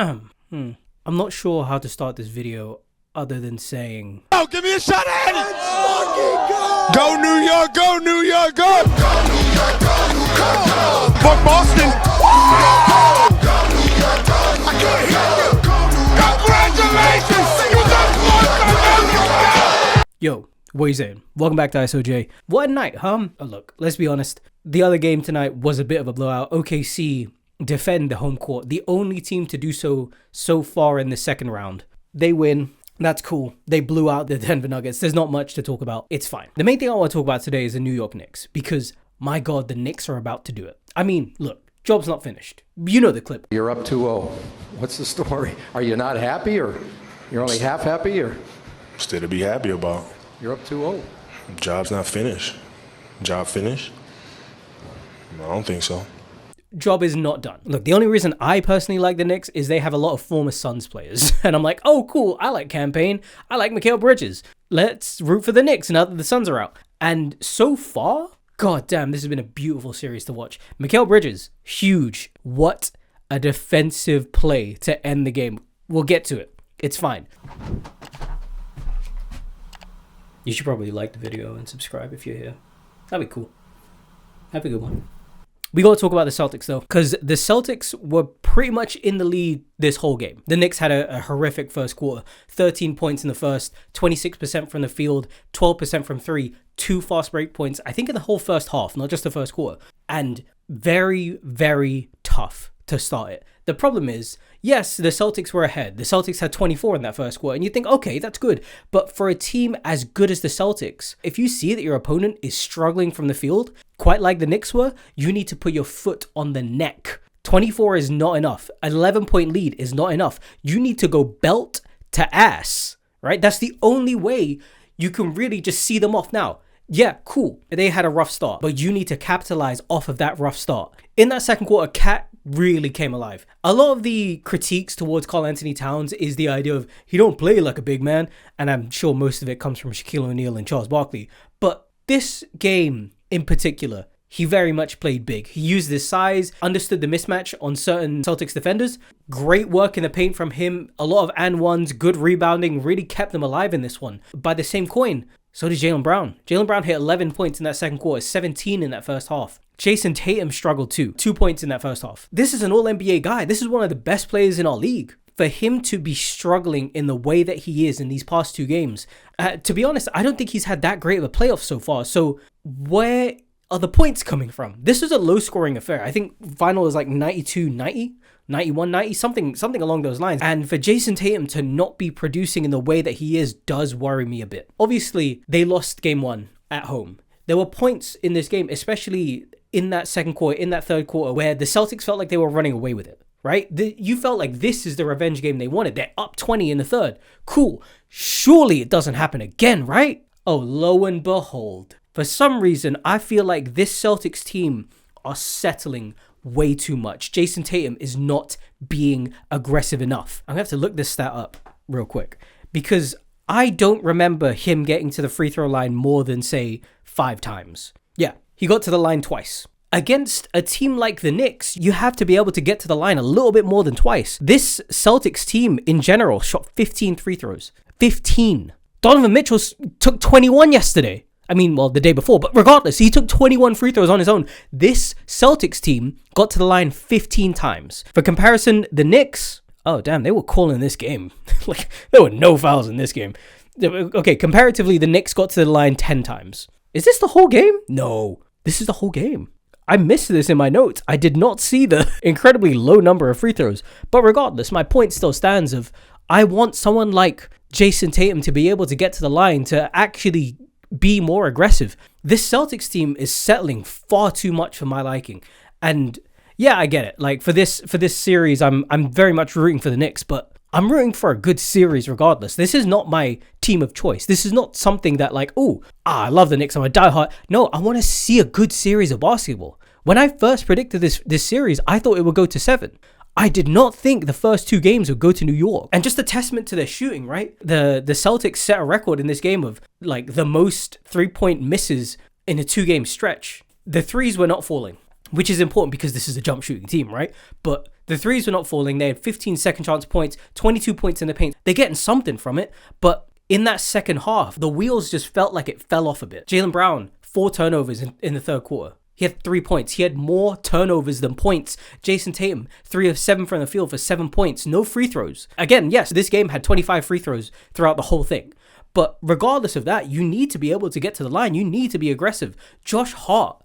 I'm not sure how to start this video other than saying, oh, give me a shot at it! Go New York, go New York, go! Go New York, go New York, go! Fuck Boston! Go New York, go New York, I can't hear you! Congratulations! You just won! Yo, what are you saying? Welcome back to ISOJ. What a night, huh? Oh, look, let's be honest. The other game tonight was a bit of a blowout. OKC defend the home court. The only team to do so far in the second round. They win. That's cool. They blew out the Denver Nuggets. There's not much to talk about. It's fine. The main thing I want to talk about today is the New York Knicks, because my God, the Knicks are about to do it. I mean, look, job's not finished. You know the clip. You're up 2-0. What's the story? Are you not happy, or you're only half happy, or? Still to be happy about. You're up 2-0. Job's not finished. Job finished? I don't think so. Job is not done. Look, the only reason I personally like the Knicks is they have a lot of former Suns players. And I'm like, oh, cool. I like Campaign. I like Mikal Bridges. Let's root for the Knicks now that the Suns are out. And so far, God damn, this has been a beautiful series to watch. Mikal Bridges, huge. What a defensive play to end the game. We'll get to it. It's fine. You should probably like the video and subscribe if you're here. That'd be cool. Have a good one. We got to talk about the Celtics, though, because the Celtics were pretty much in the lead this whole game. The Knicks had a horrific first quarter. 13 points in the first, 26% from the field, 12% from three, 2 fast break points, I think in the whole first half, not just the first quarter. And very, very tough to start it. The problem is, yes, the Celtics were ahead. The Celtics had 24 in that first quarter, and you think, okay, that's good. But for a team as good as the Celtics, if you see that your opponent is struggling from the field, quite like the Knicks were, you need to put your foot on the neck. 24 is not enough. An 11-point lead is not enough. You need to go belt to ass, right? That's the only way you can really just see them off now. Yeah, cool. They had a rough start, but you need to capitalize off of that rough start. In that second quarter, Cat really came alive. A lot of the critiques towards Karl Anthony-Towns is the idea of he don't play like a big man, and I'm sure most of it comes from Shaquille O'Neal and Charles Barkley. But this game in particular, he very much played big. He used his size, understood the mismatch on certain Celtics defenders. Great work in the paint from him. A lot of and ones, good rebounding, really kept them alive in this one. By the same coin, so did Jalen Brown. Jalen Brown hit 11 points in that second quarter, 17 in that first half. Jason Tatum struggled too, 2 points in that first half. This is an all-NBA guy. This is one of the best players in our league. For him to be struggling in the way that he is in these past 2 games, to be honest, I don't think he's had that great of a playoff so far. So where are the points coming from? This is a low-scoring affair. I think final is like 92-90, 91-90, something along those lines. And for Jason Tatum to not be producing in the way that he is does worry me a bit. Obviously, they lost game 1 at home. There were points in this game, especially in that second quarter, in that third quarter, where the Celtics felt like they were running away with it, right? You felt like this is the revenge game they wanted. They're up 20 in the third. Cool. Surely it doesn't happen again, right? Oh, lo and behold. For some reason, I feel like this Celtics team are settling way too much. Jason Tatum is not being aggressive enough. I'm going to have to look this stat up real quick, because I don't remember him getting to the free throw line more than, say, 5 times. Yeah, he got to the line twice. Against a team like the Knicks, you have to be able to get to the line a little bit more than twice. This Celtics team in general shot 15 free throws. 15. Donovan Mitchell took 21 yesterday. I mean, well, the day before, but regardless, he took 21 free throws on his own. This Celtics team got to the line 15 times. For comparison, the Knicks, oh, damn, they were calling this game. Like, there were no fouls in this game. Okay, comparatively, the Knicks got to the line 10 times. Is this the whole game? No, this is the whole game. I missed this in my notes. I did not see the incredibly low number of free throws. But regardless, my point still stands of I want someone like Jason Tatum to be able to get to the line to actually be more aggressive. This Celtics team is settling far too much for my liking. And yeah, I get it. Like for this series, I'm very much rooting for the Knicks, but I'm rooting for a good series regardless. This is not my team of choice. This is not something that like, I love the Knicks, I'm a diehard. No, I want to see a good series of basketball. When I first predicted this series, I thought it would go to 7. I did not think the first 2 games would go to New York. And just a testament to their shooting, right? The Celtics set a record in this game of like the most 3-point misses in a 2-game stretch. The threes were not falling. which is important because this is a jump shooting team, right? But the threes were not falling. They had 15 second chance points, 22 points in the paint. They're getting something from it, but in that second half, the wheels just felt like it fell off a bit. Jaylen Brown, 4 turnovers in the third quarter. He had 3 points. He had more turnovers than points. Jason Tatum, 3 of 7 from the field for 7 points. No free throws. Again, yes, this game had 25 free throws throughout the whole thing. But regardless of that, you need to be able to get to the line. You need to be aggressive. Josh Hart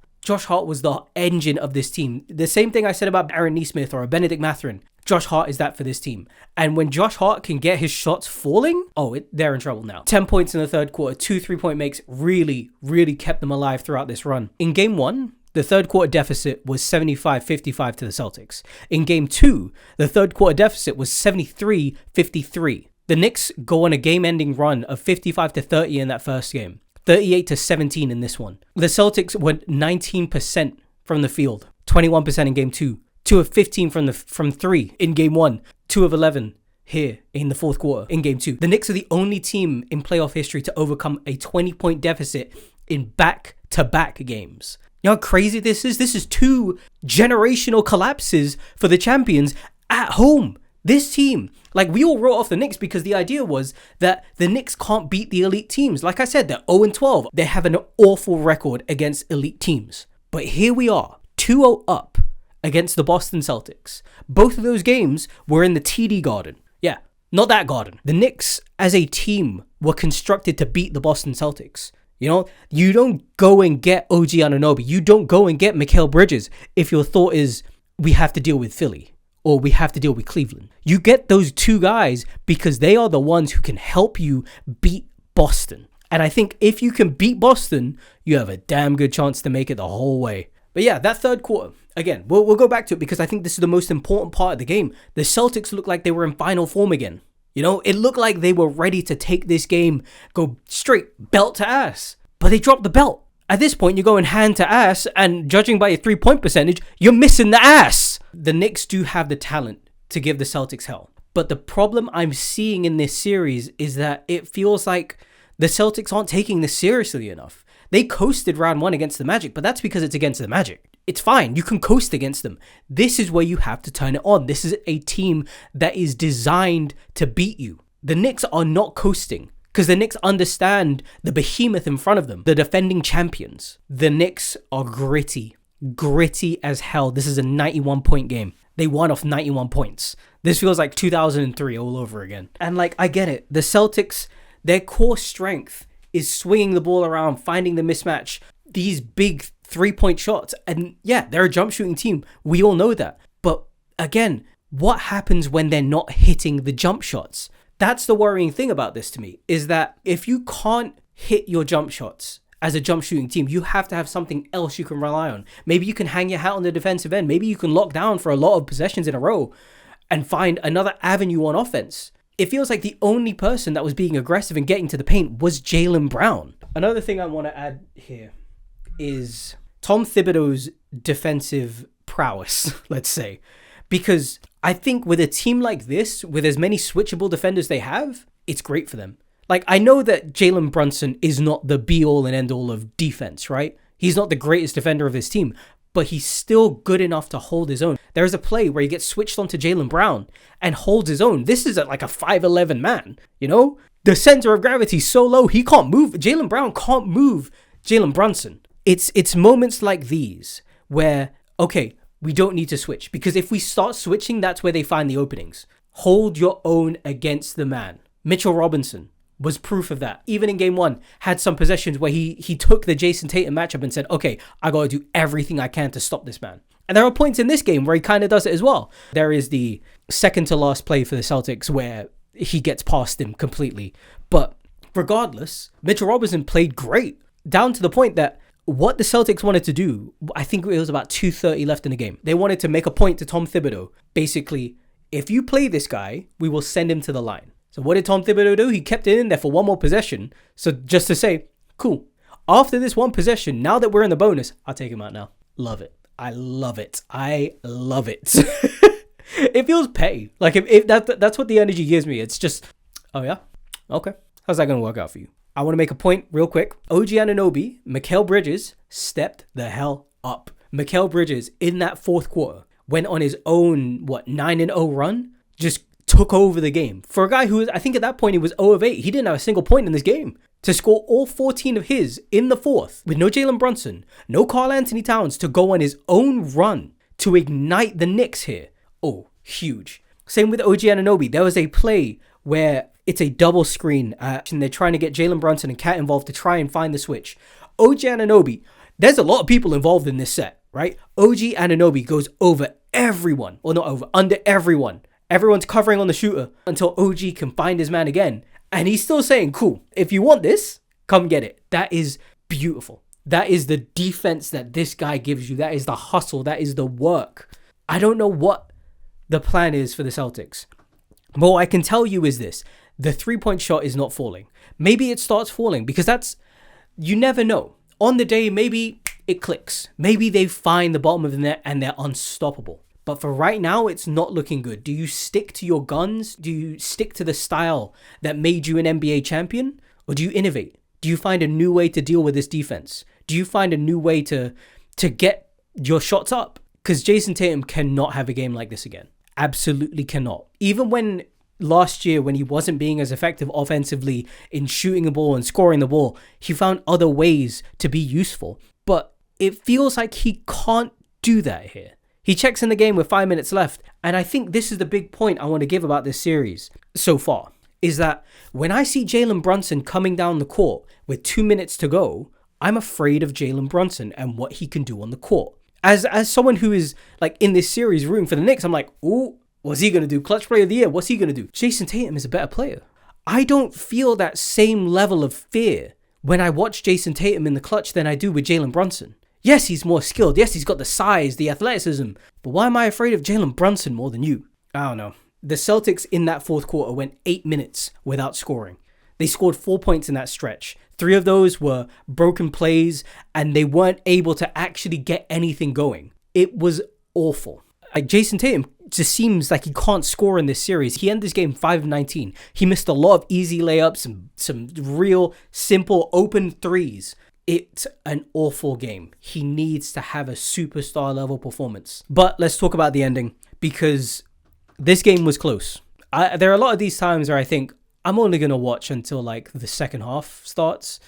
was the engine of this team. The same thing I said about Aaron Nesmith or Benedict Mathurin. Josh Hart is that for this team. And when Josh Hart can get his shots falling, they're in trouble now. 10 points in the third quarter, 2 3-point makes really, really kept them alive throughout this run. In game 1, the third quarter deficit was 75-55 to the Celtics. In game 2, the third quarter deficit was 73-53. The Knicks go on a game-ending run of 55-30 in that first game. 38-17 in this one. The Celtics went 19% from the field, 21% in game 2, 2 of 15 from 3 in game 1, 2 of 11 here in the fourth quarter in game 2. The Knicks are the only team in playoff history to overcome a 20-point deficit in back-to-back games. You know how crazy this is? This is 2 generational collapses for the champions at home. This team, like, we all wrote off the Knicks because the idea was that the Knicks can't beat the elite teams. Like I said, they're 0-12. They have an awful record against elite teams. But here we are, 2-0 up against the Boston Celtics. Both of those games were in the TD Garden. Yeah, not that Garden. The Knicks, as a team, were constructed to beat the Boston Celtics. You know, you don't go and get OG Anunoby. You don't go and get Mikal Bridges if your thought is, we have to deal with Philly. Or we have to deal with Cleveland. You get those 2 guys because they are the ones who can help you beat Boston. And I think if you can beat Boston, you have a damn good chance to make it the whole way. But yeah, that third quarter, again, we'll go back to it because I think this is the most important part of the game. The Celtics looked like they were in final form again. You know, it looked like they were ready to take this game, go straight belt to ass. But they dropped the belt. At this point, you're going hand to ass, and judging by your 3-point percentage, you're missing the ass. The Knicks do have the talent to give the Celtics hell. But the problem I'm seeing in this series is that it feels like the Celtics aren't taking this seriously enough. They coasted round 1 against the Magic, but that's because it's against the Magic. It's fine. You can coast against them. This is where you have to turn it on. This is a team that is designed to beat you. The Knicks are not coasting. Because the Knicks understand the behemoth in front of them, the defending champions. The Knicks are gritty as hell. This is a 91-point game. They won off 91 points. This feels like 2003 all over again. And like, I get it. The Celtics, their core strength is swinging the ball around, finding the mismatch, these big 3-point shots. And yeah, they're a jump shooting team. We all know that. But again, what happens when they're not hitting the jump shots? That's the worrying thing about this to me, is that if you can't hit your jump shots as a jump shooting team, you have to have something else you can rely on. Maybe you can hang your hat on the defensive end. Maybe you can lock down for a lot of possessions in a row and find another avenue on offense. It feels like the only person that was being aggressive and getting to the paint was Jaylen Brown. Another thing I want to add here is Tom Thibodeau's defensive prowess, let's say. Because I think with a team like this, with as many switchable defenders they have, it's great for them. Like, I know that Jalen Brunson is not the be-all and end-all of defense, right? He's not the greatest defender of his team, but he's still good enough to hold his own. There's a play where he gets switched onto Jaylen Brown and holds his own. This is like a 5'11" man, you know? The center of gravity is so low, he can't move. Jaylen Brown can't move Jalen Brunson. It's moments like these where, okay, we don't need to switch, because if we start switching, that's where they find the openings. Hold your own against the man. Mitchell Robinson was proof of that. Even in game 1, had some possessions where he took the Jason Tatum matchup and said, okay, I got to do everything I can to stop this man. And there are points in this game where he kind of does it as well. There is the second to last play for the Celtics where he gets past him completely. But regardless, Mitchell Robinson played great, down to the point that what the Celtics wanted to do, I think it was about 2:30 left in the game. They wanted to make a point to Tom Thibodeau. Basically, if you play this guy, we will send him to the line. So what did Tom Thibodeau do? He kept it in there for one more possession. So just to say, cool. After this one possession, now that we're in the bonus, I'll take him out now. Love it. I love it. I love it. It feels petty. Like if that's what the energy gives me. It's just, oh yeah? Okay. How's that going to work out for you? I want to make a point real quick. OG Anunoby, Mikal Bridges stepped the hell up. Mikal Bridges in that fourth quarter went on his own, 9-0 run, just took over the game. For a guy who was, I think at that point he was 0 of 8. He didn't have a single point in this game. To score all 14 of his in the fourth with no Jalen Brunson, no Karl Anthony-Towns to go on his own run to ignite the Knicks here. Oh, huge. Same with OG Anunoby. There was a play where it's a double screen and they're trying to get Jalen Brunson and Cat involved to try and find the switch. OG Anunoby, there's a lot of people involved in this set, right? OG Anunoby goes over everyone, or not over, under everyone. Everyone's covering on the shooter until OG can find his man again. And he's still saying, cool, if you want this, come get it. That is beautiful. That is the defense that this guy gives you. That is the hustle. That is the work. I don't know what the plan is for the Celtics. But what I can tell you is this. The three-point shot is not falling. Maybe it starts falling because you never know. On the day, maybe it clicks. Maybe they find the bottom of the net and they're unstoppable. But for right now, it's not looking good. Do you stick to your guns? Do you stick to the style that made you an NBA champion? Or do you innovate? Do you find a new way to deal with this defense? Do you find a new way to get your shots up? Because Jason Tatum cannot have a game like this again. Absolutely cannot. Even when last year, when he wasn't being as effective offensively in shooting the ball and scoring the ball, he found other ways to be useful. But it feels like he can't do that here. He checks in the game with 5 minutes left. And I think this is the big point I want to give about this series so far, is that when I see Jalen Brunson coming down the court with 2 minutes to go, I'm afraid of Jalen Brunson and what he can do on the court. As someone who is like in this series rooting for the Knicks, I'm like, ooh, what's he going to do? Clutch player of the year. What's he going to do? Jason Tatum is a better player. I don't feel that same level of fear when I watch Jason Tatum in the clutch than I do with Jalen Brunson. Yes, he's more skilled. Yes, he's got the size, the athleticism. But why am I afraid of Jalen Brunson more than you? I don't know. The Celtics in that fourth quarter went 8 minutes without scoring. They scored 4 points in that stretch. 3 of those were broken plays, and they weren't able to actually get anything going. It was awful. Like Jason Tatum just seems like he can't score in this series. He ended this game 5 of 19. He missed a lot of easy layups and some real simple open threes. It's an awful game. He needs to have a superstar level performance. But let's talk about the ending, because this game was close. There are a lot of these times where I think I'm only going to watch until like the second half starts.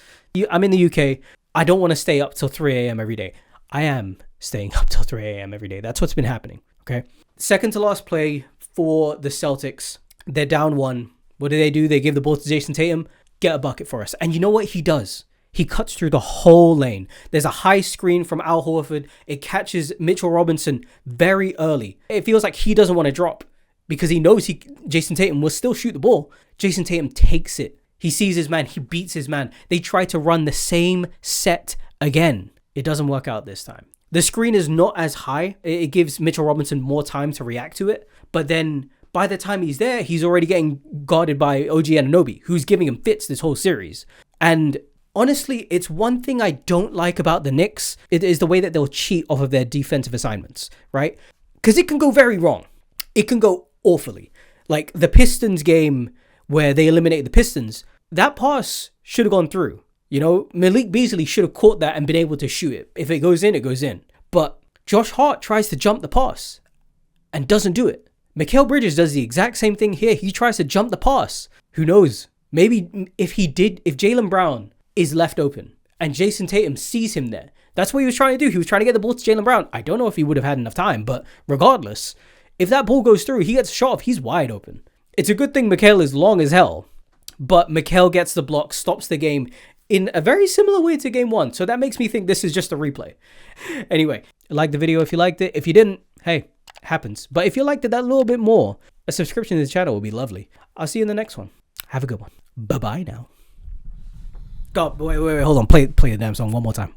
I'm in the UK. I don't want to stay up till 3 a.m. every day. I am staying up till 3 a.m. every day. That's what's been happening. Okay. Second to last play for the Celtics. They're down 1. What do? They give the ball to Jason Tatum. Get a bucket for us. And you know what he does? He cuts through the whole lane. There's a high screen from Al Horford. It catches Mitchell Robinson very early. It feels like he doesn't want to drop because he knows Jason Tatum will still shoot the ball. Jason Tatum takes it. He sees his man. He beats his man. They try to run the same set again. It doesn't work out this time. The screen is not as high. It gives Mitchell Robinson more time to react to it. But then by the time he's there, he's already getting guarded by OG Anunoby, who's giving him fits this whole series. And honestly, it's one thing I don't like about the Knicks. It is the way that they'll cheat off of their defensive assignments, right? Because it can go very wrong. It can go awfully. Like the Pistons game where they eliminated the Pistons, that pass should have gone through. You know, Malik Beasley should have caught that and been able to shoot it. If it goes in, it goes in. But Josh Hart tries to jump the pass and doesn't do it. Mikal Bridges does the exact same thing here. He tries to jump the pass. Who knows? Maybe if Jalen Brown is left open and Jason Tatum sees him there, that's what he was trying to do. He was trying to get the ball to Jalen Brown. I don't know if he would have had enough time, but regardless, if that ball goes through, he gets a shot off, he's wide open. It's a good thing Mikal is long as hell, but Mikal gets the block, stops the game in a very similar way to game 1. So that makes me think this is just a replay. Anyway, like the video if you liked it. If you didn't, hey, happens. But if you liked it that little bit more, a subscription to the channel would be lovely. I'll see you in the next one. Have a good one. Bye-bye now. Oh, wait, hold on. Play the damn song one more time.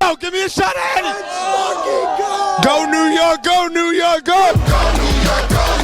Oh, give me a shot at it. Go New York, go New York, go. Go New York, go.